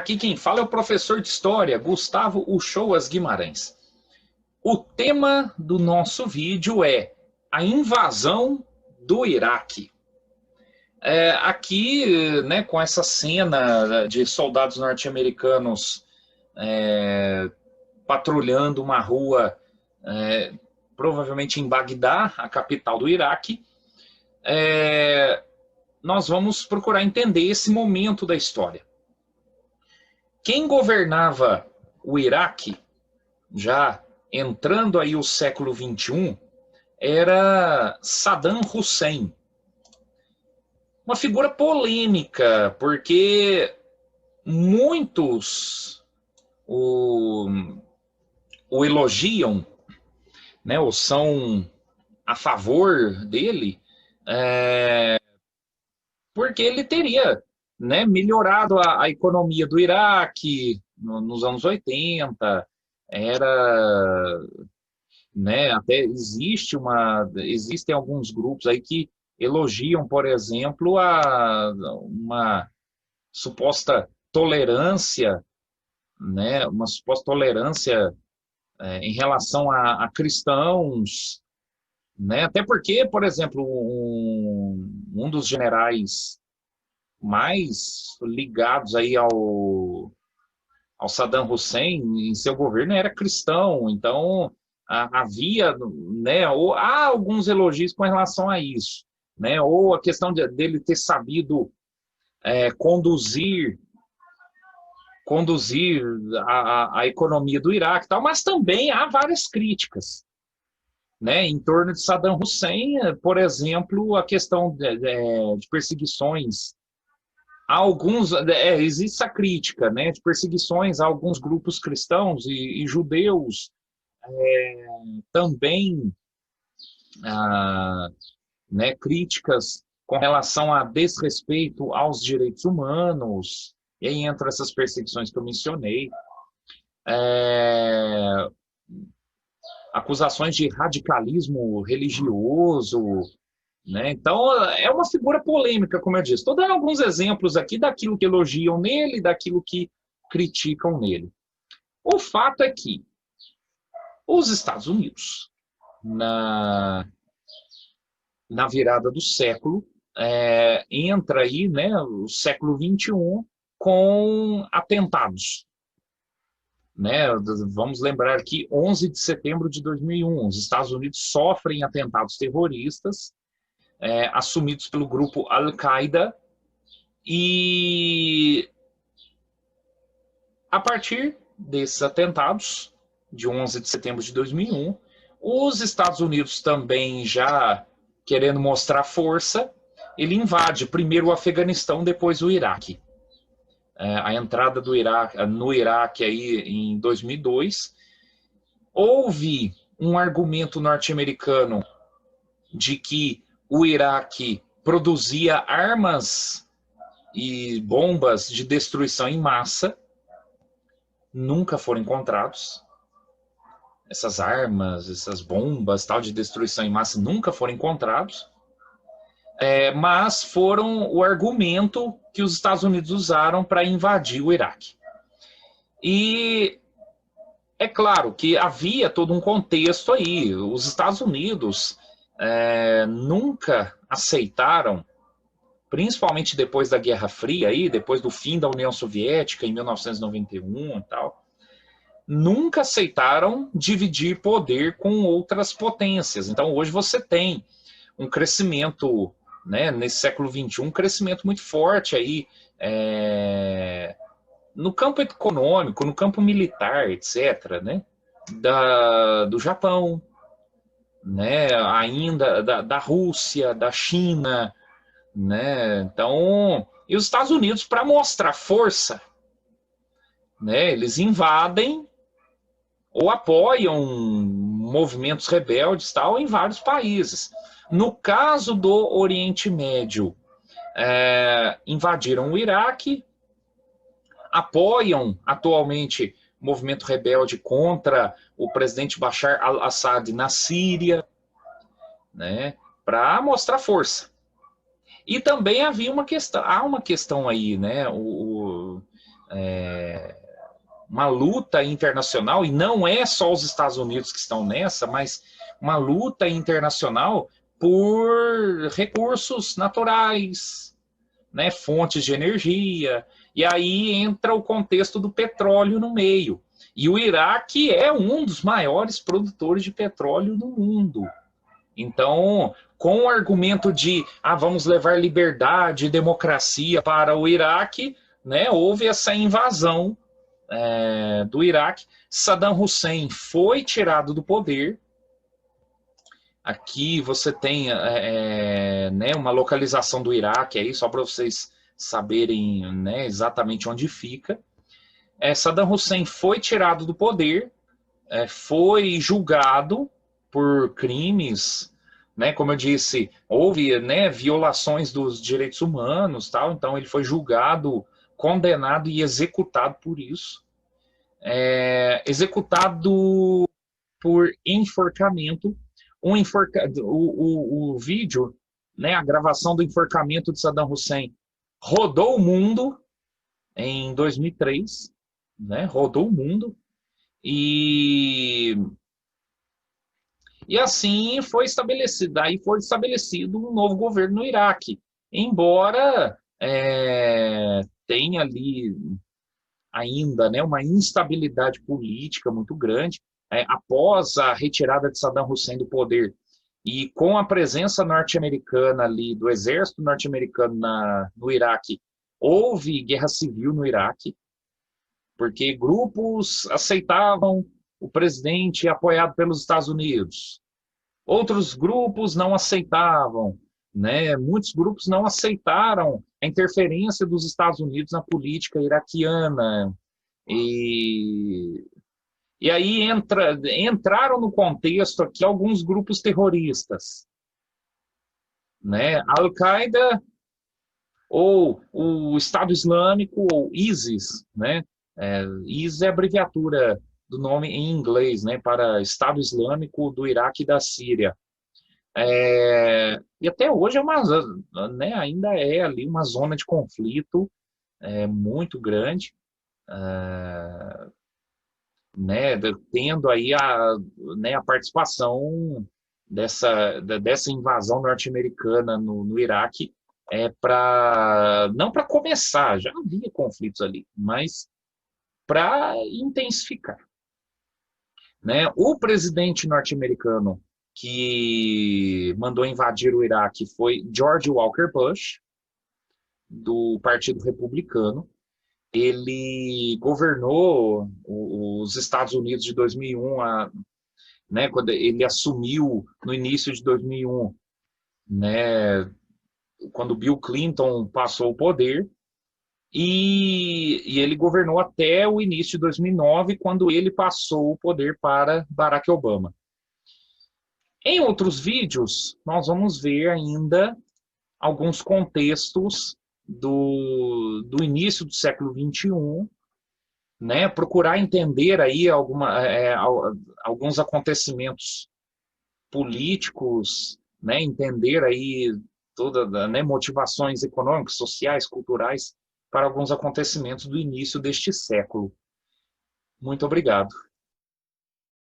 Aqui quem fala é o professor de História, Gustavo Uchoas Guimarães. O tema do nosso vídeo é a invasão do Iraque. Aqui, né, com essa cena de soldados norte-americanos patrulhando uma rua, provavelmente em Bagdá, a capital do Iraque, nós vamos procurar entender esse momento da história. Quem governava o Iraque, já entrando aí o século XXI, era Saddam Hussein. Uma figura polêmica, porque muitos o elogiam, né, ou são a favor dele, porque ele teria, né, melhorado a economia do Iraque nos anos 80, né, até existem alguns grupos aí que elogiam, por exemplo, uma suposta tolerância, né, uma suposta tolerância em relação a cristãos, né, até porque, por exemplo, um dos generais mais ligados aí ao Saddam Hussein em seu governo era cristão, então havia, né, há alguns elogios com relação a isso, né, ou a questão dele ter sabido conduzir a economia do Iraque, tal, mas também há várias críticas, né, em torno de Saddam Hussein, por exemplo, a questão de perseguições. Existe essa crítica, né, de perseguições a alguns grupos cristãos e judeus, também né, críticas com relação a desrespeito aos direitos humanos, e aí entram essas perseguições que eu mencionei, acusações de radicalismo religioso, né? Então, é uma figura polêmica, como eu disse. Estou dando alguns exemplos aqui daquilo que elogiam nele, daquilo que criticam nele. O fato é que os Estados Unidos, na virada do século, entra aí, né, o século XXI, com atentados. Né? Vamos lembrar que 11 de setembro de 2001, os Estados Unidos sofrem atentados terroristas, assumidos pelo grupo Al-Qaeda, e a partir desses atentados, de 11 de setembro de 2001, os Estados Unidos também já querendo mostrar força, ele invade primeiro o Afeganistão, depois o Iraque. A entrada do Iraque, no Iraque aí em 2002, houve um argumento norte-americano de que o Iraque produzia armas e bombas de destruição em massa, nunca foram encontrados. Essas armas, essas bombas tal de destruição em massa nunca foram encontrados, mas foram o argumento que os Estados Unidos usaram para invadir o Iraque. E é claro que havia todo um contexto aí. Os Estados Unidos nunca aceitaram, principalmente depois da Guerra Fria, aí, depois do fim da União Soviética, em 1991 e tal, nunca aceitaram dividir poder com outras potências. Então, hoje você tem um crescimento, né, nesse século XXI, um crescimento muito forte aí, no campo econômico, no campo militar, etc., né, do Japão, né, ainda da Rússia, da China, né, então, e os Estados Unidos, para mostrar força, né, eles invadem ou apoiam movimentos rebeldes tal, em vários países. No caso do Oriente Médio, invadiram o Iraque, apoiam atualmente o movimento rebelde contra o presidente Bashar al-Assad na Síria, né, para mostrar força. E também havia há uma questão aí, né, uma luta internacional, e não é só os Estados Unidos que estão nessa, mas uma luta internacional por recursos naturais, né, fontes de energia, e aí entra o contexto do petróleo no meio. E o Iraque é um dos maiores produtores de petróleo do mundo. Então, com o argumento de vamos levar liberdade e democracia para o Iraque, né, houve essa invasão do Iraque. Saddam Hussein foi tirado do poder. Aqui você tem né, uma localização do Iraque, aí, só para vocês saberem, né, exatamente onde fica. Saddam Hussein foi tirado do poder, foi julgado por crimes, né, como eu disse, houve, né, violações dos direitos humanos, tal, então ele foi julgado, condenado e executado por isso. Executado por enforcamento. O vídeo, né, a gravação do enforcamento de Saddam Hussein rodou o mundo em 2003, né, rodou o mundo, e assim foi estabelecido, aí foi estabelecido um novo governo no Iraque, embora tenha ali ainda, né, uma instabilidade política muito grande. Após a retirada de Saddam Hussein do poder e com a presença norte-americana ali, do exército norte-americano no Iraque, houve guerra civil no Iraque, porque grupos aceitavam o presidente apoiado pelos Estados Unidos. Outros grupos não aceitavam, né? Muitos grupos não aceitaram a interferência dos Estados Unidos na política iraquiana. E aí entraram no contexto aqui alguns grupos terroristas, né? Al-Qaeda ou o Estado Islâmico, ou ISIS, né? ISIS é a abreviatura do nome em inglês, né? Para Estado Islâmico do Iraque e da Síria. E até hoje né, ainda é ali uma zona de conflito muito grande, né, tendo aí né, a participação dessa invasão norte-americana no Iraque, não para começar, já havia conflitos ali, mas para intensificar. Né? O presidente norte-americano que mandou invadir o Iraque foi George Walker Bush, do Partido Republicano. Ele governou os Estados Unidos de 2001, né, quando ele assumiu no início de 2001, né, quando Bill Clinton passou o poder, e ele governou até o início de 2009, quando ele passou o poder para Barack Obama. Em outros vídeos, nós vamos ver ainda alguns contextos do início do século XXI, né, procurar entender aí alguns acontecimentos políticos, né, entender aí todas, né, motivações econômicas, sociais, culturais para alguns acontecimentos do início deste século. Muito obrigado.